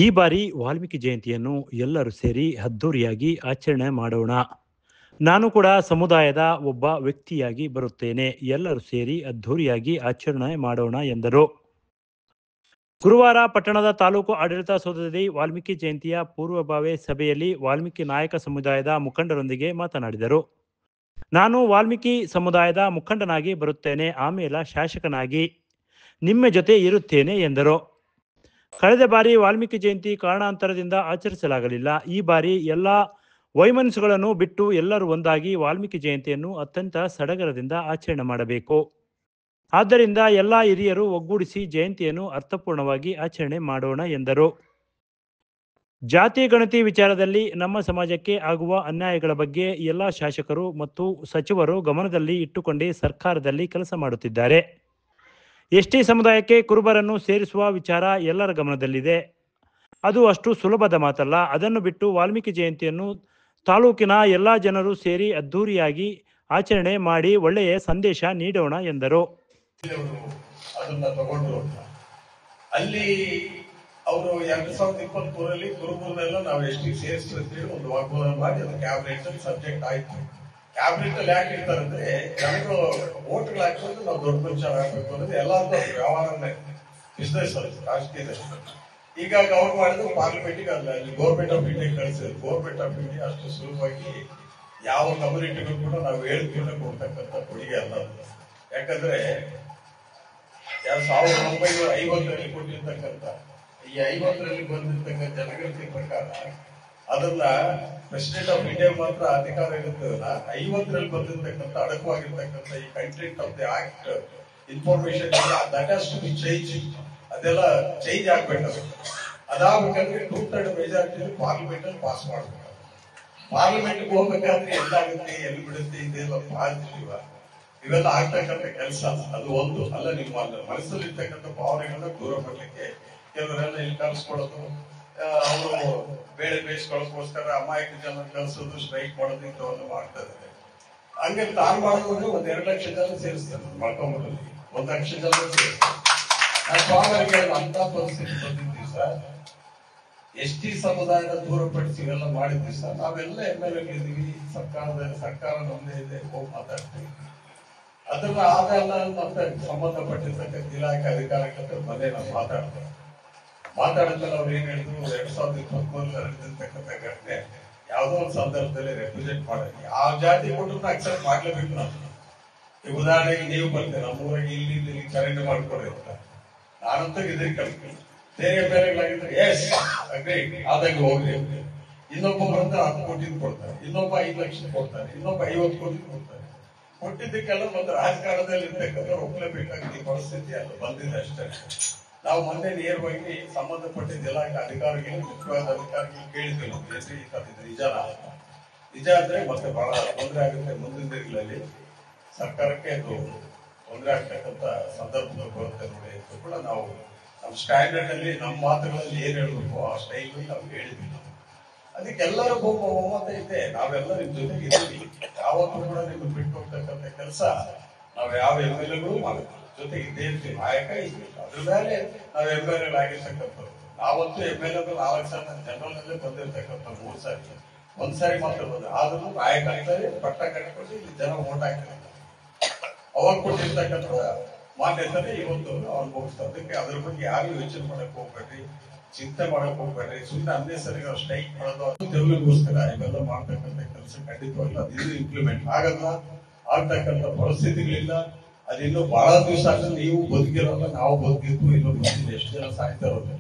ಈ ಬಾರಿ ವಾಲ್ಮೀಕಿ ಜಯಂತಿಯನ್ನು ಎಲ್ಲರೂ ಸೇರಿ ಅದ್ದೂರಿಯಾಗಿ ಆಚರಣೆ ಮಾಡೋಣ. ನಾನು ಕೂಡ ಸಮುದಾಯದ ಒಬ್ಬ ವ್ಯಕ್ತಿಯಾಗಿ ಬರುತ್ತೇನೆ. ಎಲ್ಲರೂ ಸೇರಿ ಅದ್ದೂರಿಯಾಗಿ ಆಚರಣೆ ಮಾಡೋಣ ಎಂದರು. ಗುರುವಾರ ಪಟ್ಟಣದ ತಾಲೂಕು ಆಡಳಿತ ಸೌಧದಲ್ಲಿ ವಾಲ್ಮೀಕಿ ಜಯಂತಿಯ ಪೂರ್ವಭಾವಿ ಸಭೆಯಲ್ಲಿ ವಾಲ್ಮೀಕಿ ನಾಯಕ ಸಮುದಾಯದ ಮುಖಂಡರೊಂದಿಗೆ ಮಾತನಾಡಿದರು. ನಾನು ವಾಲ್ಮೀಕಿ ಸಮುದಾಯದ ಮುಖಂಡನಾಗಿ ಬರುತ್ತೇನೆ, ಆಮೇಲೆ ಶಾಸಕನಾಗಿ ನಿಮ್ಮ ಜೊತೆ ಇರುತ್ತೇನೆ ಎಂದರು. ಕಳೆದ ಬಾರಿ ವಾಲ್ಮೀಕಿ ಜಯಂತಿ ಕಾರಣಾಂತರದಿಂದ ಆಚರಿಸಲಾಗಲಿಲ್ಲ. ಈ ಬಾರಿ ಎಲ್ಲ ವೈಮನಸ್ಸುಗಳನ್ನು ಬಿಟ್ಟು ಎಲ್ಲರೂ ಒಂದಾಗಿ ವಾಲ್ಮೀಕಿ ಜಯಂತಿಯನ್ನು ಅತ್ಯಂತ ಸಡಗರದಿಂದ ಆಚರಣೆ ಮಾಡಬೇಕು. ಆದ್ದರಿಂದ ಎಲ್ಲ ಹಿರಿಯರು ಒಗ್ಗೂಡಿಸಿ ಜಯಂತಿಯನ್ನು ಅರ್ಥಪೂರ್ಣವಾಗಿ ಆಚರಣೆ ಮಾಡೋಣ ಎಂದರು. ಜಾತಿ ಗಣತಿ ವಿಚಾರದಲ್ಲಿ ನಮ್ಮ ಸಮಾಜಕ್ಕೆ ಆಗುವ ಅನ್ಯಾಯಗಳ ಬಗ್ಗೆ ಎಲ್ಲ ಶಾಸಕರು ಮತ್ತು ಸಚಿವರು ಗಮನದಲ್ಲಿ ಇಟ್ಟುಕೊಂಡು ಸರ್ಕಾರದಲ್ಲಿ ಕೆಲಸ ಮಾಡುತ್ತಿದ್ದಾರೆ. ಎಸ್ಟಿ ಸಮುದಾಯಕ್ಕೆ ಕುರುಬರನ್ನು ಸೇರಿಸುವ ವಿಚಾರ ಎಲ್ಲರ ಗಮನದಲ್ಲಿದೆ. ಅದು ಅಷ್ಟು ಸುಲಭದ ಮಾತಲ್ಲ. ಅದನ್ನು ಬಿಟ್ಟು ವಾಲ್ಮೀಕಿ ಜಯಂತಿಯನ್ನು ತಾಲೂಕಿನ ಎಲ್ಲ ಜನರು ಸೇರಿ ಅದ್ದೂರಿಯಾಗಿ ಆಚರಣೆ ಮಾಡಿ ಒಳ್ಳೆಯ ಸಂದೇಶ ನೀಡೋಣ ಎಂದರು. ಅದನ್ನ ತಗೊಂಡ್ರು ಅಲ್ಲಿ ಅವರು 2023 ಕುರುಬರನ್ನೆಲ್ಲ ನಾವು ಎಸ್ಟಿ ಸೇರಿಸ್ತೀವಿ ಒಂದು ವಾಗ್ವಾದ ಮಾಡಿ ಅದು ಕ್ಯಾಬಿನೆಟ್ ಸಬ್ಜೆಕ್ಟ್ ಆಯ್ತು. ಕ್ಯಾಬಿನೆಟ್ ಅಲ್ಲಿ ಯಾಕೆ ಇರ್ತಾರೆ ಅಂದ್ರೆ ಜನಗಳು ಓಟ್ಗಳು ಹಾಕೊಂಡು ನಾವು ದೊಡ್ಡ ಮನುಷ್ಯ ಆಗ್ಬೇಕು ಅನ್ನೋದು ಎಲ್ಲಾರ್ದು ವ್ಯವಹಾರನೇ, ಬಿಸ್ನೆಸ್ ರಾಜಕೀಯದಲ್ಲಿ. ಹೀಗಾಗಿ ಅವ್ರು ಮಾಡಿದ್ರು ಪಾರ್ಲಿಮೆಂಟಿಗೆ ಅಲ್ಲಿ ಗೌರ್ಮೆಂಟ್ ಆಫ್ ಇಂಡಿಯಾ ಕಳಿಸಿದ್ರು. ಗೌರ್ಮೆಂಟ್ ಆಫ್ ಇಂಡಿಯಾ ಅಷ್ಟು ಸುಲಭವಾಗಿ ಯಾವ ಕಮ್ಯುನಿಟಿಗಳು ಕೂಡ ನಾವು ಹೇಳಿಕೆಯನ್ನು ಕೊಡ್ತಕ್ಕಂಥ ಕೊಡುಗೆ ಅಲ್ಲ. ಯಾಕಂದ್ರೆ 1950ರಲ್ಲಿ ಕೊಟ್ಟಿರ್ತಕ್ಕಂಥ ಈ 50ರಲ್ಲಿ ಬಂದಿರ್ತಕ್ಕಂಥ ಜನಗಣತಿ ಪ್ರಕಾರ ಅದನ್ನ ಪ್ರೆಸಿಡೆಂಟ್ ಆಫ್ ಇಂಡಿಯಾ ಮಾತ್ರ ಅಧಿಕಾರ ಇರುತ್ತದಲ್ಲ. 50ರಲ್ಲಿ ಬಂದಿರ್ತಕ್ಕಂಥ ಅಡಕವಾಗಿರ್ತಕ್ಕಂಥ ಈ content of the act information that has to be change. ಅದೆಲ್ಲ ಚೇಂಜ್ ಆಗ್ಬೇಕಾಗುತ್ತೆ. ಅದಾಗಬೇಕಂದ್ರೆ 2/3 ಮೆಜಾರಿಟಿ ಪಾರ್ಲಿಮೆಂಟ್ ಅಲ್ಲಿ ಪಾಸ್ ಮಾಡ್ಬೇಕು. ಪಾರ್ಲಿಮೆಂಟ್ಗೆ ಹೋಗ್ಬೇಕಾದ್ರೆ ಎಲ್ಲಾಗುತ್ತೆ, ಎಲ್ಲಿ ಬಿಡುತ್ತೆ, ಇದೆಲ್ಲ ಪಾಸಿಟಿವ್ ಇವೆಲ್ಲ ಆಗ್ತಕ್ಕಂಥ ಕೆಲಸ. ಅದು ಒಂದು ಅಲ್ಲ. ನಿಮ್ಮ ಮನಸ್ಸಲ್ಲಿರ್ತಕ್ಕಂಥ ಭಾವನೆಗಳನ್ನ ದೂರ ಪಡ್ಲಿಕ್ಕೆ ಕೆಲವರೆಲ್ಲ ಇಲ್ಲಿ ಕಲಿಸ್ಕೊಳ್ಳೋದು, ಅವರು ಬೇಳೆ ಬೇಯಿಸ್ಕೊಳ್ಳೋಕೋಸ್ಕರ ಅಮಾಯಕ ಜನ ಕಲಿಸೋದು, ಸ್ಟ್ರೈಕ್ ಮಾಡೋದು ಇಂಥವೆಲ್ಲ ಮಾಡ್ತಾ ಇದ್ದಾರೆ. ಹಂಗೆ ತಾನು ಮಾಡೋದು 1-2 ಲಕ್ಷ ಜನ ಸೇರಿಸ್ತಾರೆ. ಮಾಡ್ಕೊಂಡ್ಬಿಡೋದು 1 ಲಕ್ಷ ಜನ ಸೇರಿಸ್ತಾರೆ. ಸ್ವಾಮಿಗೆ ಅಂತ ಪರಿಸ್ಥಿತಿ ಬಂದಿದ್ದೀವಿ ಸರ್. ಎಸ್ಟಿ ಸಮುದಾಯದ ದೂರಪಡಿಸಿ ಇವೆಲ್ಲ ಮಾಡಿದ್ವಿ ಸರ್. ನಾವೆಲ್ಲ MLA ಇದ್ದೀವಿ, ಸರ್ಕಾರ ನಮ್ಮದೇ ಇದೆ, ಹೋಗಿ ಮಾತಾಡ್ತೀವಿ. ಅದನ್ನ ಆದೆಲ್ಲ ಮತ್ತೆ ಸಂಬಂಧಪಟ್ಟಿರ್ತಕ್ಕಂಥ ಇಲಾಖೆ ಅಧಿಕಾರಿಗಳ ಮನೆ ನಾವು ಮಾತಾಡಿದ್ಮೇಲೆ ಅವ್ರು ಏನ್ ಹೇಳಿದ್ರು, 2023 ನಡೆದಿರ್ತಕ್ಕಂಥ ಘಟನೆ ಯಾವುದೋ ಒಂದು ಸಂದರ್ಭದಲ್ಲಿ ರೆಪ್ರೆಸೆಂಟ್ ಮಾಡಿ ಆ ಜಾತಿ ಕೊಟ್ಟರು ಅಕ್ಸೆಪ್ಟ್ ಮಾಡ್ಲೇಬೇಕು. ನಾವು ಈ ಉದಾಹರಣೆಗೆ ನೀವು ಬರ್ತೀರ ನಮ್ಮೂರಾಗಿ ಇಲ್ಲಿ ಚರಂಡಿ ಮಾಡ್ಕೊಡ್ರಿ ಅಂತ ನಾನಂತೂ ಇದ್ರಿ ಕಲ್ತೀನಿ. ಬೇರೆ ಬೇರೆಗಳಾಗಿದ್ರೆ ಎಸ್ ಅಗ್ರಿ ಆದಾಗ ಹೋಗ್ರಿ ಅಂತ. ಇನ್ನೊಬ್ಬ ಬಂದ್ರೆ 10 ಕೋಟಿ ಕೊಡ್ತಾರೆ, ಇನ್ನೊಬ್ಬ 5 ಲಕ್ಷ ಕೊಡ್ತಾರೆ, ಇನ್ನೊಬ್ಬ 50 ಕೋಟಿ ಕೊಡ್ತಾರೆ. ಕೊಟ್ಟಿದ್ದಕ್ಕೆಲ್ಲ ಒಂದು ರಾಜಕಾರಣದಲ್ಲಿ ಇರ್ತಕ್ಕಂಥ ಒಪ್ಪಲೇಬೇಕಾಗಿ ಪರಿಸ್ಥಿತಿ ಅದು ಬಂದಿದೆ ಅಷ್ಟೇ. ನಾವು ಮೊನ್ನೆ ನೇರವಾಗಿ ಸಂಬಂಧಪಟ್ಟಿದ್ದ ಇಲಾಖೆ ಅಧಿಕಾರಿಗಳು, ಮುಖ್ಯವಾದ ಅಧಿಕಾರಿಗಳು ಕೇಳಿದ್ವಿ, ನಿಜ ಅಂದ್ರೆ ಮತ್ತೆ ಬಹಳ ತೊಂದರೆ ಆಗುತ್ತೆ. ಮುಂದಿನ ದಿನಗಳಲ್ಲಿ ಸರ್ಕಾರಕ್ಕೆ ಅದು ತೊಂದರೆ ಆಗ್ತಕ್ಕಂಥ ಸಂದರ್ಭಗಳು ಬರುತ್ತೆ ನೋಡಿ ಅಂತ ಕೂಡ ನಾವು ನಮ್ಮ ಸ್ಟ್ಯಾಂಡರ್ಡ್ ಅಲ್ಲಿ ನಮ್ಮ ಮಾತುಗಳಲ್ಲಿ ಏನ್ ಹೇಳ್ಬೇಕು ಆ ಸ್ಟೈಲ್ ನಾವು ಹೇಳಿದ್ವಿ. ಅದಕ್ಕೆಲ್ಲರಿಗೂ ಒಮ್ಮತ ಇದೆ. ನಾವೆಲ್ಲ ನಿಮ್ ಜೊತೆಗೆ ಇದ್ದೀವಿ. ಯಾವತ್ತೂ ಕೂಡ ನಿಮ್ಗೆ ಬಿಟ್ಟು ಹೋಗ್ತಕ್ಕಂಥ ಕೆಲಸ ನಾವು ಯಾವ MLAಗಳು ಮಾಡಬೇಕು, ಜೊತೆಗೆ ಇದ್ದೇ ಇರ್ತೀವಿ. ನಾಯಕ ಇರ್ಬೇಕು. ಅದ್ರ ಮೇಲೆ ನಾವು MLA ಆಗಿರ್ತಕ್ಕಂಥದ್ದು. ನಾವಂತೂ MLA 4 ಸಾರಿ ಜನರಲ್ ನಲ್ಲೇ ಬಂದಿರ್ತಕ್ಕಂಥ 3 ಸಾರಿ, 1 ಸಾರಿ ಮಾತ್ರ ಬಂದ. ಆದ್ರೂ ನಾಯಕ ಆಗ್ತಾರೆ, ಪಟ್ಟ ಕಟ್ಕೊಂಡು ಇಲ್ಲಿ ಜನ ಓಟ್ ಹಾಕ್ತಾರೆ. ಅವಾಗ ಕೊಟ್ಟಿರ್ತಕ್ಕಂಥ ಮಾನ್ಯತೆ ಇವತ್ತು ಅನುಭವಿಸ್ತಾರೆ. ಅದಕ್ಕೆ ಅದ್ರ ಬಗ್ಗೆ ಯಾರು ಯೋಚನೆ ಮಾಡಕ್ ಹೋಗ್ಬೇಡ್ರಿ, ಚಿಂತೆ ಮಾಡಕ್ ಹೋಗ್ಬೇಡ್ರಿ. ಸುಮ್ಮನೆ ಅನ್ನೆಸರಿ ಸ್ಟ್ರೈಕ್ ಮಾಡೋದು ಅದು ತೆರಳಿಗೋಸ್ಕರ ಇವೆಲ್ಲ ಮಾಡ್ತಕ್ಕಂಥ ಕೆಲಸ ಖಂಡಿತವಾಗಿಲ್ಲ. ಅದು ಇಂಪ್ಲಿಮೆಂಟ್ ಆಗಲ್ಲ, ಆಗ್ತಕ್ಕಂಥ ಪರಿಸ್ಥಿತಿಗಳಿಲ್ಲ. ಅದಿನ್ನೂ ಬಹಳ ದಿವಸ ಆದ್ರೆ ನೀವು ಬದುಕಿರೋಲ್ಲ, ನಾವು ಬದುಕಿದ್ವು, ಇನ್ನು ಮುಂದಿನ ಎಷ್ಟು ಜನ ಸಾಯ್ತಾ ಇರೋದು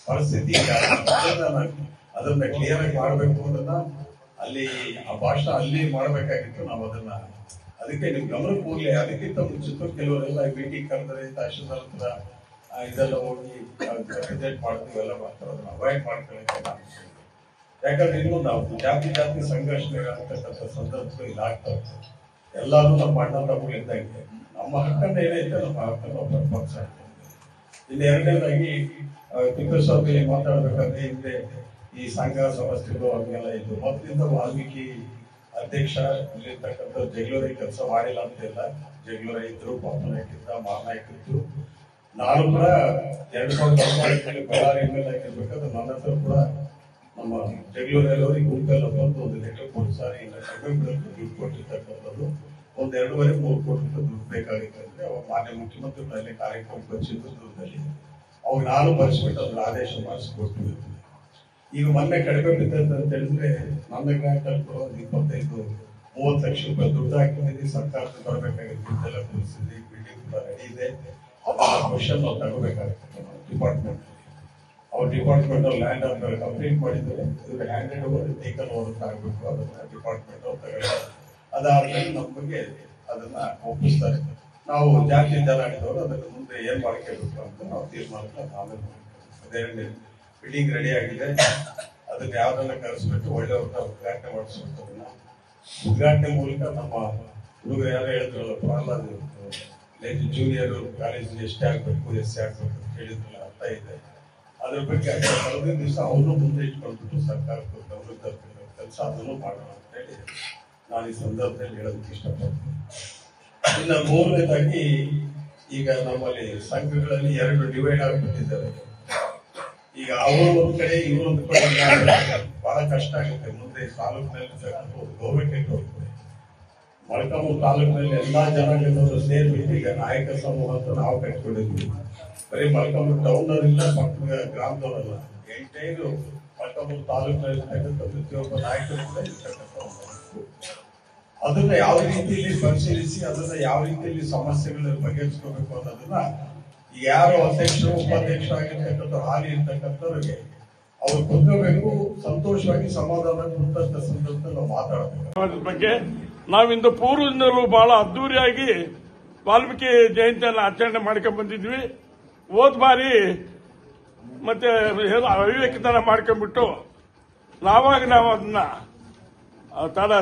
ಪರಿಸ್ಥಿತಿ. ಅದನ್ನ ಕ್ಲಿಯರ್ ಆಗಿ ಮಾಡ್ಬೇಕು ಅನ್ನೋದನ್ನ ಅಲ್ಲಿ ಆ ಭಾಷಣ ಅಲ್ಲಿ ಮಾಡ್ಬೇಕಾಗಿತ್ತು. ನಾವು ಅದನ್ನ ಅದಕ್ಕೆ ನಿಮ್ ಗಮನಕ್ಕೆ ಹೋಗ್ಲಿ. ಅದಕ್ಕಿಂತ ಮುಂಚಿತ ಕೆಲವರೆಲ್ಲ ಮೀಟಿಂಗ್ ಕರೆದ್ರೆ ತಹಶೀಲ್ದಾರ್ ಹತ್ರ ಇದೆಲ್ಲ ಹೋಗಿ ರಿಜೆಕ್ಟ್ ಮಾಡ್ತೀವಿ, ಎಲ್ಲ ಮಾಡ್ತಾರೆ. ಅದನ್ನ ಅವಾಯ್ಡ್ ಮಾಡ್ಕೊಳ್ಳೋಕೆ ನಾನು, ಯಾಕಂದ್ರೆ ಇನ್ನು ನಾವು ಜಾತಿ ಸಂಘರ್ಷಗಳಾಗ್ತಕ್ಕಂಥ ಸಂದರ್ಭಗಳು ಇಲ್ಲಿ ಆಗ್ತಾ ಇರ್ತದೆ. ಎಲ್ಲಾರು ನಮ್ಮ ಅಣ್ಣ ತಮ್ಮಗಳು ಇದ್ದಂಗೆ ನಮ್ಮ ಹಕ್ಕನ್ನ ಏನೈತೆ ನಮ್ಮ ಹಕ್ಕನ್ನು ಪಕ್ಷ. ಇನ್ನು ಎರಡನೇದಾಗಿ ತಿಪ್ಪೇಸ್ವಾಮಿ ಮಾತಾಡ್ಬೇಕಾದ್ರೆ ಹಿಂದೆ ಈ ಸಂಘ ಸಂಸ್ಥೆಗಳು ಹಂಗೆಲ್ಲ ಇದ್ದು ಮೊದಲಿಂದ ವಾಲ್ಮೀಕಿ ಅಧ್ಯಕ್ಷ ಇಲ್ಲಿರ್ತಕ್ಕಂಥ ಜಗಳೂರಿಗೆ ಕೆಲಸ ಮಾಡಿಲ್ಲ ಅಂತಿಲ್ಲ. ಜಗಳೂರ ಇದ್ರು, ಪಾಪನಾಯಕ್ ಇದ್ದ, ಮಾರನಾಯಕ್ ಇದ್ರು, ನಾನು ಕೂಡ 2014 ಬಳ್ಳಾರಿ ಎಮ್ಮೆಲ್ ಆಗಿರ್ಬೇಕಾದ್ರೆ ನನ್ನ ಹತ್ರ ಕೂಡ ನಮ್ಮ ಜಗಳೂರಲ್ಲವರಿಗೆ ಗುಂಪೆಲ್ಲ ಬಂದು ಒಂದು ಲೆಟರ್ ಕೊಟ್ಟು ಸಾರಿ ಇಲ್ಲ ಕಡಿಮೆ ದುಡ್ಡು ಕೊಟ್ಟಿರ್ತಕ್ಕಂಥದ್ದು ಒಂದು 2.5-3 ಕೋಟಿ ರೂಪಾಯಿ ದುಡ್ಡು ಬೇಕಾಗಿತ್ತು ಅಂದ್ರೆ ಅವಾಗ ಮಾನ್ಯ ಮುಖ್ಯಮಂತ್ರಿಗಳಲ್ಲಿ ಕಾರ್ಯಕ್ರಮಕ್ಕೆ ಬಂದಿದ್ದು ದುಡ್ಡಲ್ಲಿ ಅವಾಗ ನಾನು ಬರೆಸ್ಬಿಟ್ಟು ಅದ್ರ ಆದೇಶ ಮಾಡಿಸ್ಕೊಡ್ತೀವಿ. ಈಗ ಮೊನ್ನೆ ಕಡಿಮೆ ಬಿದ್ದಂತ ಹೇಳಿದ್ರೆ ನನ್ನ ಗ್ರಾಹಕರು ಕೂಡ ಒಂದು 25-30 ಲಕ್ಷ ರೂಪಾಯಿ ದುಡ್ಡು ಹಾಕಿದ್ದೀವಿ. ಸರ್ಕಾರಕ್ಕೆ ಬರಬೇಕಾಗಿತ್ತು ಇದೆಲ್ಲ ಪರಿಸ್ಥಿತಿ, ಬಿಲ್ಡಿಂಗ್ ಕೂಡ ರೆಡಿ ಇದೆ. ಕ್ವಶನ್ ನಾವು ತಗೋಬೇಕಾಗುತ್ತೆ ಡಿಪಾರ್ಟ್ಮೆಂಟ್. ಅವ್ರ ಡಿಪಾರ್ಟ್ಮೆಂಟ್ ಅವ್ರು ಲ್ಯಾಂಡ್ ಆಫ್ ಕಂಪ್ಲೀಟ್ ಮಾಡಿದ್ದಾರೆ. ಇದಕ್ಕೆ ಹ್ಯಾಂಡೆಡ್ ಓವರ್ ಟೇಕನ್ ಓವರ್ ಆಗಬೇಕು. ಅದನ್ನ ಡಿಪಾರ್ಟ್ಮೆಂಟ್ ಅವ್ರು ತಗೊಳ್ಳಿ. ಅದಾದ್ಮೇಲೆ ನಮ್ಮ ಬಗ್ಗೆ ಅದನ್ನ ಒಪ್ಪಿಸ್ತಾರೆ. ನಾವು ಜಾತಿ ಜನಾಡಿದವರು ಅದನ್ನ ಮುಂದೆ ಏನ್ ಮಾಡ್ಕೋಬೇಕು ಅಂತ ನಾವು ತೀರ್ಮಾನಕ್ಕೆ ಆಮೇಲೆ ಅದೇ ಬಿಲ್ಡಿಂಗ್ ರೆಡಿ ಆಗಿದೆ. ಅದನ್ನ ಯಾವ್ದನ್ನ ಕರೆಸ್ಬಿಟ್ಟು ಒಳ್ಳೆಯವ್ರನ್ನ ಉದ್ಘಾಟನೆ ಮಾಡಿಸ್ಬೇಕು. ಅದನ್ನ ಉದ್ಘಾಟನೆ ಮೂಲಕ ನಮ್ಮ ಹುಡುಗರು ಯಾರು ಹೇಳಿದ್ರಲ್ಲ ಪ್ರಹ್ಲಾದ್ ಜೂನಿಯರ್ ಕಾಲೇಜಿಗೆ ಎಷ್ಟೇ ಆಗ್ಬೇಕು ಎಷ್ಟೇ ಆಗ್ಬೇಕು ಅಂತ ಹೇಳಿದ್ರಲ್ಲ ಅರ್ಥ ಇದೆ. ಅದ್ರ ಬಗ್ಗೆ ಕಳೆದ ದಿವಸ ಅವನು ಮುಂದೆ ಇಟ್ಕೊಂಡ್ಬಿಟ್ಟು ಸರ್ಕಾರಕ್ಕೆ ಗಮನ ತರ್ತಿರೋ ಕೆಲಸ ಅದನ್ನು ಮಾಡೋಣ ಅಂತ ಹೇಳಿ ನಾನು ಈ ಸಂದರ್ಭದಲ್ಲಿ ಹೇಳೋದಕ್ಕೆ ಇಷ್ಟಪಡ್ತೀನಿ. ಇನ್ನು ಮೂರನೇದಾಗಿ ಈಗ ನಮ್ಮಲ್ಲಿ ಸಂಘಗಳಲ್ಲಿ 2 ಡಿವೈಡ್ ಆಗಿಬಿಟ್ಟಿದ್ದಾರೆ. ಈಗ ಅವರು ಒಂದ್ ಕಡೆ ಇವರೊಂದು ಕಡೆ ಬಹಳ ಕಷ್ಟ ಆಗುತ್ತೆ. ಮುಂದೆ ತಾಲೂಕಿನಲ್ಲಿ ಗೌರ್ಮೆಂಟ್ ಹೋಗ್ತದೆ. ಮೊಳಕಾಲ್ಮೂರು ತಾಲೂಕಿನಲ್ಲಿ ಎಲ್ಲಾ ಜನಾಂಗದವರು ಸೇರ್ಬಿಟ್ಟು ಈಗ ನಾಯಕ ಸಮೂಹ ಅಂತ ನಾವು ಕಟ್ಕೊಂಡಿದ್ವಿ. ಬರೀ ಮೊಳಕಾಲ್ಮೂರು ಟೌನ್ ಅವರಿಲ್ಲ, ಪಕ್ಕದ ಗ್ರಾಮದವರಲ್ಲ, ಎಂಟೈದು ಮೊಳಕಾಲ್ಮೂರು ತಾಲೂಕಿನಲ್ಲಿ ಇರ್ತಕ್ಕಂಥ ಪ್ರತಿಯೊಬ್ಬ ನಾಯಕರು ಕೂಡ ಇರ್ತಕ್ಕಂಥ ಅದನ್ನ ಯಾವ ರೀತಿಯಲ್ಲಿ ಪರಿಶೀಲಿಸಿ ಅದನ್ನ ಯಾವ ರೀತಿಯಲ್ಲಿ ಸಮಸ್ಯೆಗಳನ್ನ ಬಗೆಹರಿಸ್ಕೋಬೇಕು ಅನ್ನೋದನ್ನ ಯಾರು ಅಧ್ಯಕ್ಷರು ಉಪಾಧ್ಯಕ್ಷರು ಆಗಿರ್ತಕ್ಕಂಥ ಹಾಲಿ ಇರ್ತಕ್ಕಂಥವ್ರಿಗೆ ಅವ್ರು ಕುತ್ಕೋಬೇಕು, ಸಂತೋಷವಾಗಿ ಸಮಾಧಾನ ಕುರಿತಂತ ಸಂದರ್ಭದಲ್ಲಿ ನಾವು ಮಾತಾಡಬೇಕು. ಬಗ್ಗೆ ನಾವಿಂದು ಪೂರ್ವದಿಂದಲೂ ಬಹಳ ಅದ್ದೂರಿಯಾಗಿ ವಾಲ್ಮೀಕಿ ಜಯಂತಿಯನ್ನು ಆಚರಣೆ ಮಾಡ್ಕೊಂಡ್ ಬಂದಿದ್ವಿ. ಹೋದ್ ಬಾರಿ ಮತ್ತೆ ಅವಿವೇಕತನ ಮಾಡ್ಕೊಂಡ್ಬಿಟ್ಟು ನಾವು ಅದನ್ನ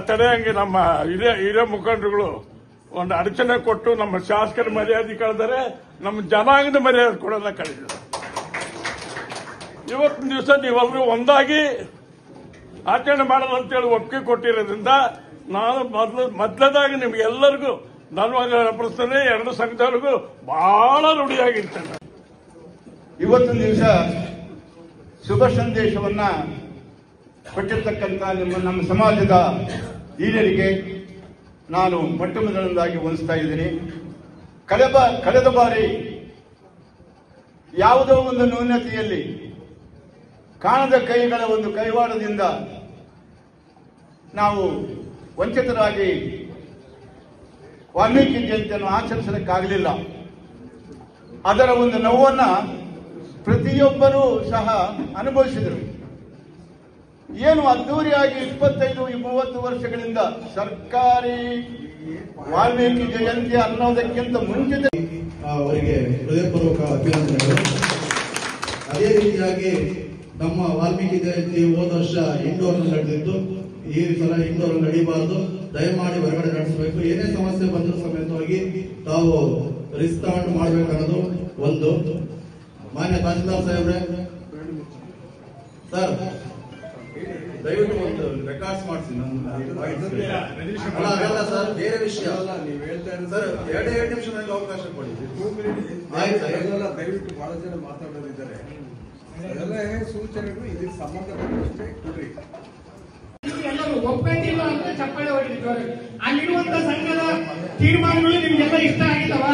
ತಡೆಯಂಗೆ ನಮ್ಮ ಹಿರಿಯ ಮುಖಂಡರುಗಳು ಒಂದು ಅಡಚಣೆ ಕೊಟ್ಟು ನಮ್ಮ ಶಾಸಕರ ಮರ್ಯಾದೆ ಕಳೆದರೆ ನಮ್ಮ ಜನಾಂಗದ ಮರ್ಯಾದೆ ಕೊಡೋದನ್ನ ಕಳೆದಿದ್ದಾರೆ. ಇವತ್ತಿನ ದಿವಸ ನೀವೆಲ್ಲರೂ ಒಂದಾಗಿ ಆಚರಣೆ ಮಾಡಲ್ಲ ಅಂತೇಳಿ ಒಪ್ಪಿಗೆ ಕೊಟ್ಟಿರೋದ್ರಿಂದ ನಾನು ಮೊದಲದಾಗಿ ನಿಮ್ಗೆಲ್ಲರಿಗೂ ಧನ್ಯವಾದ ಅರ್ಪಿಸ್ತೇನೆ. 2 ಸಂಘದವರಿಗೂ ಬಹಳ ರೂಢಿಯಾಗಿರ್ತೇನೆ. ಇವತ್ತಿನ ದಿವಸ ಶುಭ ಸಂದೇಶವನ್ನ ಕೊಟ್ಟಿರ್ತಕ್ಕಂಥ ನಮ್ಮ ಸಮಾಜದ ಹಿರಿಯರಿಗೆ ನಾನು ಮೊಟ್ಟಮೊದಲನೇದಾಗಿ ವಂದಿಸ್ತಾ ಇದ್ದೀನಿ. ಕಳೆದ ಬಾರಿ ಯಾವುದೋ ಒಂದು ನ್ಯೂನತೆಯಲ್ಲಿ ಕಾಣದ ಕೈಗಳ ಒಂದು ಕೈವಾಡದಿಂದ ನಾವು ವಂಚಿತರಾಗಿ ವಾಲ್ಮೀಕಿ ಜಯಂತಿಯನ್ನು ಆಚರಿಸಲಿಕ್ಕಾಗಲಿಲ್ಲ. ಅದರ ಒಂದು ನೋವನ್ನ ಪ್ರತಿಯೊಬ್ಬರೂ ಸಹ ಅನುಭವಿಸಿದರು. ಏನು ಅದ್ದೂರಿಯಾಗಿ 25-30 ವರ್ಷಗಳಿಂದ ಸರ್ಕಾರಿ ವಾಲ್ಮೀಕಿ ಜಯಂತಿ ಅನ್ನೋದಕ್ಕಿಂತ ಮುಂಚಿತ ಅವರಿಗೆ ಹೃದಯಪೂರ್ವಕ ಅಭಿನಂದನೆಗಳು. ಅದೇ ರೀತಿಯಾಗಿ ನಮ್ಮ ವಾಲ್ಮೀಕಿ ಜಯಂತಿ ಹೋದ ವರ್ಷ ಇಂಡೋರ್ ನಡೆದಿತ್ತು. ಈ ಸಲ ಇಂಡೋರ್ ನಡೀಬಾರದು, ದಯಮಾಡಿ ಹೊರಗಡೆ ನಡೆಸಬೇಕು. ಏನೇ ಸಮಸ್ಯೆ ಬಂದರೂ ಸಮೇತವಾಗಿ ತಾವು ರಿಸ್ಕ್ ತಗೊಂಡು ಮಾಡ್ಬೇಕನ್ನೋದು ಒಂದು. ಮಾನ್ಯ ತಹಸೀಲ್ದಾರ್ ಸಾಹೇಬ್ರೆ, ಸರ್ ದಯವಿಟ್ಟು ಒಂದು ರೆಕಾರ್ಡ್ಸ್ ಮಾಡಿಸಿ. ಅದಲ್ಲ ಸರ್, ಬೇರೆ ವಿಷಯ ನೀವು ಹೇಳ್ತಾ ಇರೋದು ಸರ್. 2 ನಿಮಿಷ ನನಗೆ ಅವಕಾಶ ಕೊಡಿ. ಆಯ್ತು, ದಯವಿಟ್ಟು ಬಹಳ ಜನ ಮಾತಾಡೋದಿದ್ದಾರೆ. ಅದೆಲ್ಲ ಸೂಚನೆಗಳು ಇದಕ್ಕೆ ಸಂಬಂಧಪಟ್ಟಷ್ಟೇ ಕೊಡ್ರಿ. ಎಲ್ಲರೂ ಒಪ್ಪಂದಿಲ್ಲ ಅಂತ ಚಪ್ಪಾಳೆ ಹೊಡೆದಿದ್ದಾರೆ. ಅಲ್ಲಿರುವಂತ ಸಂಘದ ತೀರ್ಮಾನಗಳು ನಿಮ್ಗೆಲ್ಲ ಇಷ್ಟ ಆಗಿದ್ದಾವ?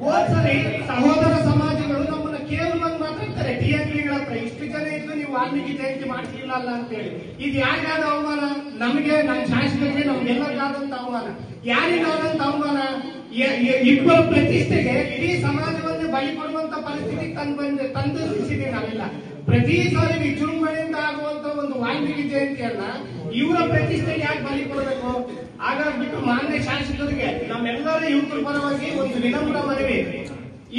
ಹೋದ್ಸರಿ ಸಹೋದರ ಸಮಾಜಗಳು ನಮ್ಮನ್ನ ಕೇವಲ ಮಾತಾಡ್ತಾರೆ ಟಿಎಂಗಳ ಹತ್ರ. ಇಷ್ಟು ಜನ ಇದ್ದು ನೀವು ವಾಲ್ಮೀಕಿ ಜಯಂತಿ ಮಾಡ್ತಿಲ್ಲ ಅಲ್ಲ ಅಂತ ಹೇಳಿ. ಇದು ಯಾರಿಗಾದ ಅವಮಾನ? ನಮಗೆ, ನಮ್ಮ ಶಾಸಕರಿಗೆ, ನಮ್ಗೆಲ್ಲರಿಗಾದಂತ ಅವಮಾನ. ಯಾರಿಗಾದಂತ ಅವಮಾನ? ಇಬ್ಬರ ಪ್ರತಿಷ್ಠೆಗೆ ಇಡೀ ಸಮಾಜವನ್ನೇ ಬಲಿ ಕೊಡುವಂತ ಪರಿಸ್ಥಿತಿಗೆ ತಂದು ನಿಲ್ಲಿಸಿದೆ ನಾವೆಲ್ಲ. ಪ್ರತಿ ಸಾರಿ ವಿಜೃಂಭಣೆಯಿಂದ ಆಗುವಂತ ಒಂದು ವಾಲ್ಮೀಕಿ ಜಯಂತಿಯನ್ನ ಇವರ ಪ್ರತಿಷ್ಠೆಗೆ ಯಾಕೆ ಬಲಿ ಕೊಡಬೇಕು? ಹಾಗಾಗ್ಬಿಟ್ಟು ಮಾನ್ಯ ಶಾಸಕರಿಗೆ ನಮ್ಮೆಲ್ಲರ ಯುವಕರ ಪರವಾಗಿ ಒಂದು ವಿನಮ್ರ ಮನವಿ.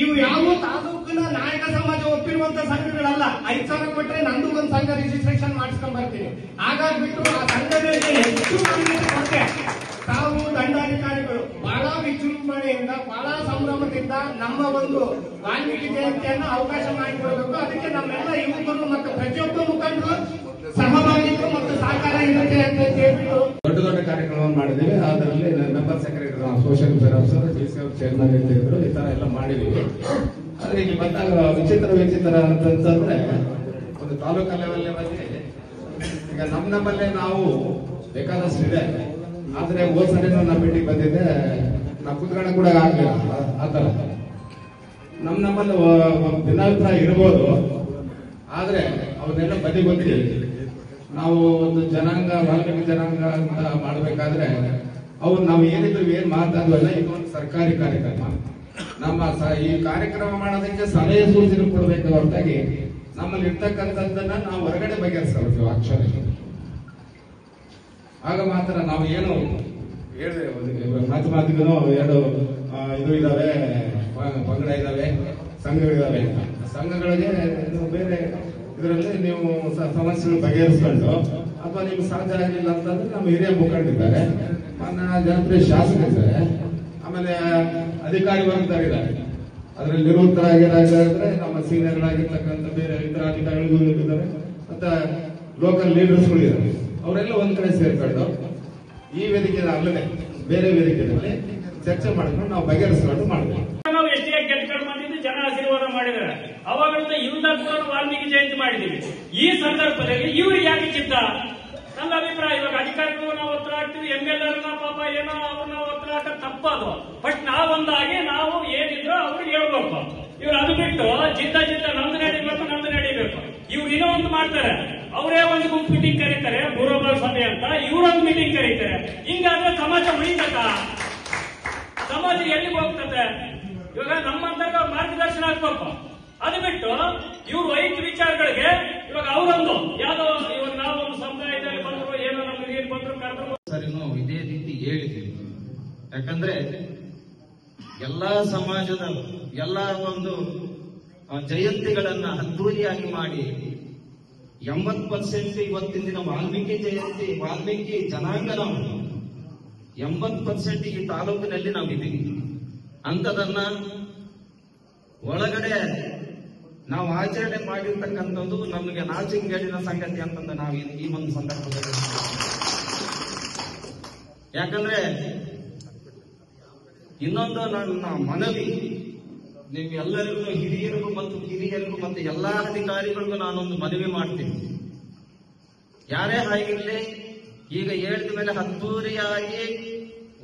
ಇವು ಯಾವ ತಾಲೂಕಿನ ನಾಯಕ ಸಮಾಜ ಒಪ್ಪಿರುವಂತ ಸಂಘಗಳಲ್ಲ. 5,000 ಕೊಟ್ಟರೆ ನಂದು ಒಂದು ಸಂಘ ರಿಜಿಸ್ಟ್ರೇಷನ್ ಮಾಡಿಸ್ಕೊಂಡ್ ಬರ್ತೀನಿ. ಹಾಗಾಗ್ಬಿಟ್ಟು ಆ ಸಂಘಗಳಿಗೆ ಹೆಚ್ಚು ಮಾನ್ಯತೆ ಕೊಟ್ಟೆ ತಾವು ದಂಡಾಧಿಕಾರಿಗಳು ಬಹಳ ವಿಜೃಂಭಣೆಯಿಂದ ಬಹಳ ಸಂಭ್ರಮದಿಂದ ನಮ್ಮ ಒಂದು ವಾಲ್ಮೀಕಿ ಜಯಂತಿಯನ್ನು ಅವಕಾಶ ಮಾಡಿಕೊಡಬೇಕು. ಅದಕ್ಕೆ ನಮ್ಮೆಲ್ಲ ಯುವಕರು ಮತ್ತು ಪ್ರತಿಯೊಬ್ಬ ಮುಖಂಡರು ಸಹಭಾಗಿತ್ವ ಮತ್ತು ಸಹಕಾರ ಇರುತ್ತೆ ಅಂತ ಹೇಳ್ಬಿಟ್ಟು ದೊಡ್ಡ ಕಾರ್ಯಕ್ರಮವನ್ನು ಮಾಡಿದ್ದೇವೆ. ಅದರಲ್ಲಿ member secretary social welfare officer DC ಅವ್ರ ಚೇರ್ಮನ್ ಇರ್ತಿದ್ರು. ಈ ತರ ಎಲ್ಲ ಮಾಡಿದೀವಿ. ಆದ್ರೆ ಇಲ್ಲಿ ಬಂದಾಗ ವಿಚಿತ್ರ ಅಂತಂದ್ರೆ ಒಂದು ತಾಲೂಕಾ ಲೆವೆಲ್ ಬಗ್ಗೆ ಈಗ ನಮ್ಮಲ್ಲೇ ನಾವು ಬೇಕಾದಷ್ಟು ಇದೆ. ಆದ್ರೆ ಹೋದ್ ಸರಿ ನಾನು ಮೀಟಿಂಗ್ ಬಂದಿದ್ದೆ, ನಾವು ಕುತ್ಕೊಂಡ ಕೂಡ ಆಗ್ಲಿಲ್ಲ. ಆತರ ನಮ್ಮಲ್ಲಿ ಭಿನ್ನಾಭಿಪ್ರಾಯ ಇರ್ಬೋದು, ಆದ್ರೆ ಅವನ್ನೆಲ್ಲ ಬದಿಗೊತ್ತಿ ನಾವು ಒಂದು ಜನಾಂಗ, ವಾಲ್ಮೀಕಿ ಜನಾಂಗ ಅಂತ ಮಾಡ್ಬೇಕಾದ್ರೆ ಅವ್ರು ನಾವು ಏನಿದ್ರು ಏನ್ ಮಾತಾಡುವಲ್ಲ, ಇದೊಂದು ಸರ್ಕಾರಿ ಕಾರ್ಯಕ್ರಮ. ನಮ್ಮ ಈ ಕಾರ್ಯಕ್ರಮ ಮಾಡೋದಕ್ಕೆ ಸಲಹೆ ಸೂಚನೆ ಕೊಡಬೇಕು ಹೊರತಾಗಿ ನಮ್ಮಲ್ಲಿ ಇರ್ತಕ್ಕಂಥದ್ದನ್ನ ನಾವು ಹೊರಗಡೆ ಬಗೆಹರಿಸ್ಕೊಳ್ತೀವಿ ಅಕ್ಷರ. ಆಗ ಮಾತ್ರ ನಾವು ಏನು ಹೇಳಿದ್ರೆ ಮಾತಿಗೂ ಎರಡು ಇದು ಇದಾವೆ, ಪಂಗಡ ಇದಾವೆ, ಸಂಘಗಳಿದಾವೆ ಅಂತ. ಸಂಘಗಳಿಗೆ ಬೇರೆ ಇದರಲ್ಲಿ ನೀವು ಸಮಸ್ಯೆಗಳು ಬಗೆಹರಿಸ್ಕೊಂಡು ಅಥವಾ ನಿಮ್ಗೆ ಸಾಧ್ಯ ಆಗಲಿಲ್ಲ ಅಂತಂದ್ರೆ ನಮ್ಮ ಹಿರಿಯ ಮುಖಂಡರಿದ್ದಾರೆ, ಜನಪ್ರಿಯ ಶಾಸಕರಿದ್ದಾರೆ, ಆಮೇಲೆ ಅಧಿಕಾರಿ ವರ್ಗದವರಿದ್ದಾರೆ. ಅದರಲ್ಲಿ ನಿವೃತ್ತರಾಗಿರಾದ್ರೆ ನಮ್ಮ ಸೀನಿಯರ್ಗಳಾಗಿರ್ತಕ್ಕಂಥ ಬೇರೆ ಇತರ ಅಧಿಕಾರಿಗಳು ಇದ್ದಾರೆ, ಮತ್ತೆ ಲೋಕಲ್ ಲೀಡರ್ಸ್ಗಳು ಇದ್ದಾರೆ. ಅವರೆಲ್ಲ ಒಂದ್ ಕಡೆ ಸೇರ್ಕೊಂಡು ಈ ವೇದಿಕೆ ಅಲ್ಲದೆ ಬೇರೆ ವೇದಿಕೆಯಲ್ಲಿ ಚರ್ಚೆ ಮಾಡ್ಕೊಂಡು ನಾವು ಬಗೆಹರಿಸ್ಕೊಂಡು ಮಾಡಬೇಕು. ನಾವು ಎಷ್ಟೇ ಕೆಲಸಗಳು ಮಾಡಿದ್ವಿ, ಜನ ಆಶೀರ್ವಾದ ಮಾಡಿದ್ದಾರೆ. ಅವಾಗಲಿಂದ ಇಲ್ಲದ ಕೂಡ ವಾಲ್ಮೀಕಿ ಜಯಂತಿ ಮಾಡಿದ್ದೀವಿ. ಈ ಸಂದರ್ಭದಲ್ಲಿ ಇವ್ರು ಯಾಕೆ ಚಿತ್ತ? ನನ್ನ ಅಭಿಪ್ರಾಯ, ಇವಾಗ ಅಧಿಕಾರಿಗಳು ನಾವು ಒತ್ತಡ ಹಾಕ್ತಿವಿ, MLA ಪಾಪ ಏನೋ ಅವ್ರನ್ನ ಒತ್ತಡ ಹಾಕ ತಪ್ಪದು. ಬಟ್ ನಾವೊಂದಾಗಿ ನಾವು ಏನಿದ್ರು ಅವ್ರಿಗೆ ಹೇಳ್ಬೇಕು. ಇವ್ರು ಅದು ಬಿಟ್ಟು ಜಿದ್ದ ನಮ್ದು ನಡೀಬೇಕು. ಇವ್ರು ಇನ್ನೂ ಒಂದು ಮಾಡ್ತಾರೆ, ಅವರೇ ಒಂದು ಗುಂಪು ಮೀಟಿಂಗ್ ಕರೀತಾರೆ, ಪೂರ್ವಭಾವ ಸಭೆ ಅಂತ, ಇವರೊಂದು ಮೀಟಿಂಗ್ ಕರೀತಾರೆ. ಹಿಂಗಾದ್ರೆ ಸಮಾಜ ಉಳಿತಕ್ಕ? ಸಮಾಜ ಎಲ್ಲಿಗೆ ಹೋಗ್ತದೆ? ಇವಾಗ ನಮ್ಮಂತ ಮಾರ್ಗದರ್ಶನ ಆಗ್ಬೇಕು. ಅದು ಬಿಟ್ಟು ಇವ್ರು ವೈಯಕ್ತಿಕ ವಿಚಾರಗಳಿಗೆ ಇವಾಗ ಅವರೊಂದು ಯಾವ್ದೋ ಇವಾಗ ನಾವೊಂದು ಸಮುದಾಯದಲ್ಲಿ ಬಂದ್ರು, ಏನೋ ನಮ್ಗೆ ನೀರು ಬಂದ್ರು ಕರೆದ್ರು ಸರಿನೂ ಇದೇ ರೀತಿ ಹೇಳಿದ್ದೀವಿ. ಯಾಕಂದ್ರೆ ಎಲ್ಲಾ ಸಮಾಜದ ಎಲ್ಲಾ ಒಂದು ಜಯಂತಿಗಳನ್ನ ಅದ್ದೂರಿಯಾಗಿ ಮಾಡಿ 80% ಇವತ್ತಿನ ದಿನ ವಾಲ್ಮೀಕಿ ಜಯಂತಿ, ವಾಲ್ಮೀಕಿ ಜನಾಂಗ ನಾವು 80% ಈ ತಾಲೂಕಿನಲ್ಲಿ ನಾವಿದ್ದೀವಿ. ಅಂತದನ್ನ ಒಳಗಡೆ ನಾವು ಆಚರಣೆ ಮಾಡಿರ್ತಕ್ಕಂಥದ್ದು ನಮಗೆ ನಾಚಿಕೆಗೇಡಿನ ಸಂಗತಿ ಅಂತಂದ ನಾವು ಈ ಒಂದು ಸಂದರ್ಭದಲ್ಲಿ. ಯಾಕಂದ್ರೆ ಇನ್ನೊಂದು ನನ್ನ ಮನವಿ ನಿಮ್ಗೆಲ್ಲರಿಗೂ, ಹಿರಿಯರಿಗೂ ಮತ್ತು ಕಿರಿಯರಿಗೂ ಮತ್ತು ಎಲ್ಲಾ ಅಧಿಕಾರಿಗಳಿಗೂ ನಾನೊಂದು ಮನವಿ ಮಾಡ್ತೀನಿ. ಯಾರೇ ಆಗಿರ್ಲಿ, ಈಗ ಹೇಳಿದ ಮೇಲೆ ಅದ್ದೂರಿಯಾಗಿ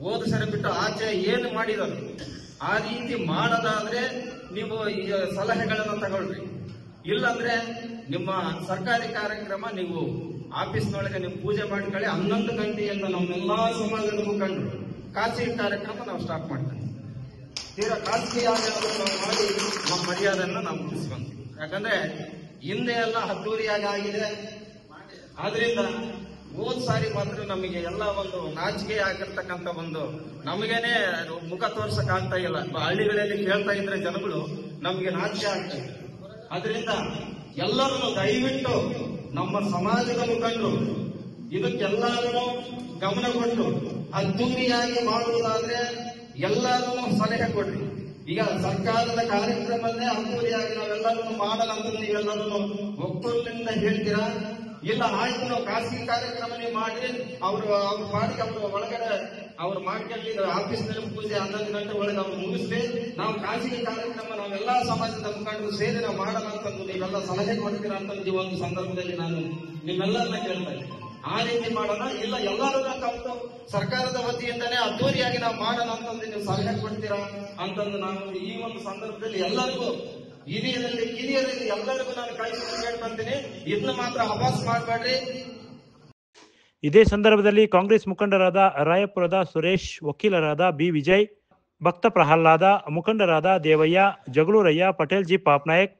ಹೋದ ಸರಿ ಬಿಟ್ಟು ಆಚೆ ಏನು ಮಾಡಿದರು ಆ ರೀತಿ ಮಾಡದಾದ್ರೆ ನೀವು ಈ ಸಲಹೆಗಳನ್ನು ತಗೊಳ್ರಿ. ಇಲ್ಲಂದ್ರೆ ನಿಮ್ಮ ಸರ್ಕಾರಿ ಕಾರ್ಯಕ್ರಮ ನೀವು ಆಫೀಸ್ನೊಳಗೆ ನೀವು ಪೂಜೆ ಮಾಡ್ಕೊಳ್ಳಿ. 11 ಗಂಟೆಯಿಂದ ನಮ್ಮೆಲ್ಲಾ ಸಮಾಜದ ಮುಖಂಡರು ಖಾಸಗಿ ಕಾರ್ಯಕ್ರಮ ನಾವು ಸ್ಟಾರ್ಟ್ ಮಾಡ್ತೀವಿ. ತೀರಾ ಖಾಸಗಿಯಾಗಿ ನಾವು ಮಾಡಿ ನಮ್ಮ ಮರ್ಯಾದೆಯನ್ನ ನಾವು ಮುಗಿಸ್ಕೊಂತೀವಿ. ಯಾಕಂದ್ರೆ ಹಿಂದೆ ಎಲ್ಲ ಅದ್ದೂರಿಯಾಗಿ ಆಗಿದೆ. ಆದ್ರಿಂದ ಹೋದ್ ಸಾರಿ ಮಾತ್ರ ನಮಗೆ ಎಲ್ಲ ಒಂದು ನಾಚಿಕೆ ಆಗಿರ್ತಕ್ಕಂಥ ಒಂದು ನಮಗೇನೆ ಮುಖ ತೋರ್ಸಕ್ ಆಗ್ತಾ ಇಲ್ಲ. ಹಳ್ಳಿಗಳಲ್ಲಿ ಕೇಳ್ತಾ ಇದ್ರೆ ಜನಗಳು ನಮಗೆ ನಾಚಿಕೆ ಆಗ್ತಾ ಇದೆ. ಅದರಿಂದ ಎಲ್ಲರೂ ದಯವಿಟ್ಟು ನಮ್ಮ ಸಮಾಜದ ಮುಖಂಡರು ಇದಕ್ಕೆಲ್ಲರೂ ಗಮನ ಕೊಟ್ಟು ಅದ್ದೂರಿಯಾಗಿ ಮಾಡುವುದಾದ್ರೆ ಎಲ್ಲರೂ ಸಲಹೆ ಕೊಡ್ರಿ. ಈಗ ಸರ್ಕಾರದ ಕಾರ್ಯಕ್ರಮನೇ ಅದ್ದೂರಿಯಾಗಿ ನಾವೆಲ್ಲರೂ ಮಾಡಲ್ಲ ಅಂತ ನೀವೆಲ್ಲರೂ ಒಕ್ಕೂಟದಿಂದ ಹೇಳ್ತೀರಾ? ಇಲ್ಲ, ಆಯ್ತು, ನಾವು ಖಾಸಗಿ ಕಾರ್ಯಕ್ರಮ ನೀವು ಮಾಡಿ ಅವ್ರ ಪಾಡಿಗೆ ಅವರು ಒಳಗಡೆ ಅವ್ರು ಮಾಡ್ಕೊಳ್ಳಿ, ಆಫೀಸ್ನಲ್ಲಿ ಪೂಜೆ 11 ಗಂಟೆ ಒಳಗೆ ಅವ್ರು ಮುಗಿಸ್ಲಿ, ನಾವು ಖಾಸಗಿ ಕಾರ್ಯಕ್ರಮ ನಾವೆಲ್ಲಾ ಸಮಾಜದ ಮುಖಂಡರು ಸೇರಿ ನಾವು ಮಾಡೋಣ ಅಂತಂದು ನೀವೆಲ್ಲ ಸಲಹೆ ಕೊಡ್ತೀರಾ ಅಂತಂದು ಈ ಒಂದು ಸಂದರ್ಭದಲ್ಲಿ ನಾನು ನಿಮ್ಮೆಲ್ಲರನ್ನ ಕೇಳ್ತಾ ಇದ್ದೀನಿ. ಆ ರೀತಿ ಮಾಡೋಣ. ಇಲ್ಲ, ಎಲ್ಲರೂ ಕಲ್ತು ಸರ್ಕಾರದ ವತಿಯಿಂದನೇ ಅದ್ದೂರಿಯಾಗಿ ನಾವು ಮಾಡೋಣ ಅಂತಂದು ನೀವು ಸಲಹೆ ಕೊಡ್ತೀರಾ ಅಂತಂದು ನಾನು ಈ ಒಂದು ಸಂದರ್ಭದಲ್ಲಿ ಎಲ್ಲರಿಗೂ, ಹಿರಿಯರಲ್ಲಿ ಕಿರಿಯರಲ್ಲಿ ಎಲ್ಲರಿಗೂ ನಾನು ಕೈ ಕೇಳ್ಕೊಂತೀನಿ. ಇದನ್ನ ಮಾತ್ರ ಅಭಾಸ್ ಮಾಡಬೇಡ್ರಿ. ಇದೇ ಸಂದರ್ಭದಲ್ಲಿ ಕಾಂಗ್ರೆಸ್ ಮುಖಂಡರಾದ ರಾಯಪುರದ ಸುರೇಶ್, ವಕೀಲರಾದ ಬಿ ವಿಜಯ್, ಭಕ್ತ ಪ್ರಹ್ಲಾದ, ಮುಖಂಡರಾದ ದೇವಯ್ಯ, ಜಗಳೂರಯ್ಯ, ಪಟೇಲ್ ಜಿ ಪಾಪ್ನಾಯಕ್,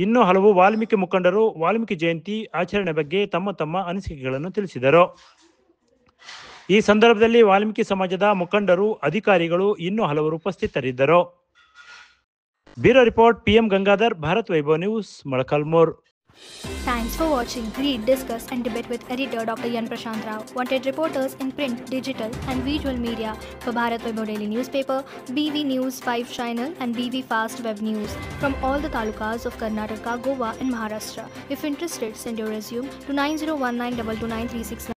ಇನ್ನೂ ಹಲವು ವಾಲ್ಮೀಕಿ ಮುಖಂಡರು ವಾಲ್ಮೀಕಿ ಜಯಂತಿ ಆಚರಣೆ ಬಗ್ಗೆ ತಮ್ಮ ತಮ್ಮ ಅನಿಸಿಕೆಗಳನ್ನು ತಿಳಿಸಿದರು. ಈ ಸಂದರ್ಭದಲ್ಲಿ ವಾಲ್ಮೀಕಿ ಸಮಾಜದ ಮುಖಂಡರು, ಅಧಿಕಾರಿಗಳು, ಇನ್ನೂ ಹಲವರು ಉಪಸ್ಥಿತರಿದ್ದರು. Bureau report, PM Gangadhar, Bharat Vaibhav news, Molakalmuru. Thanks for watching. Read, discuss and debate with editor Dr. Yan Prashant Rao. Wanted reporters in print, digital and visual media for Bharat Vaibhav Daily Newspaper, BV News 5 Channel and BV Fast Web News from all the talukas of Karnataka, Goa and Maharashtra. If interested, send your resume to 9019229369.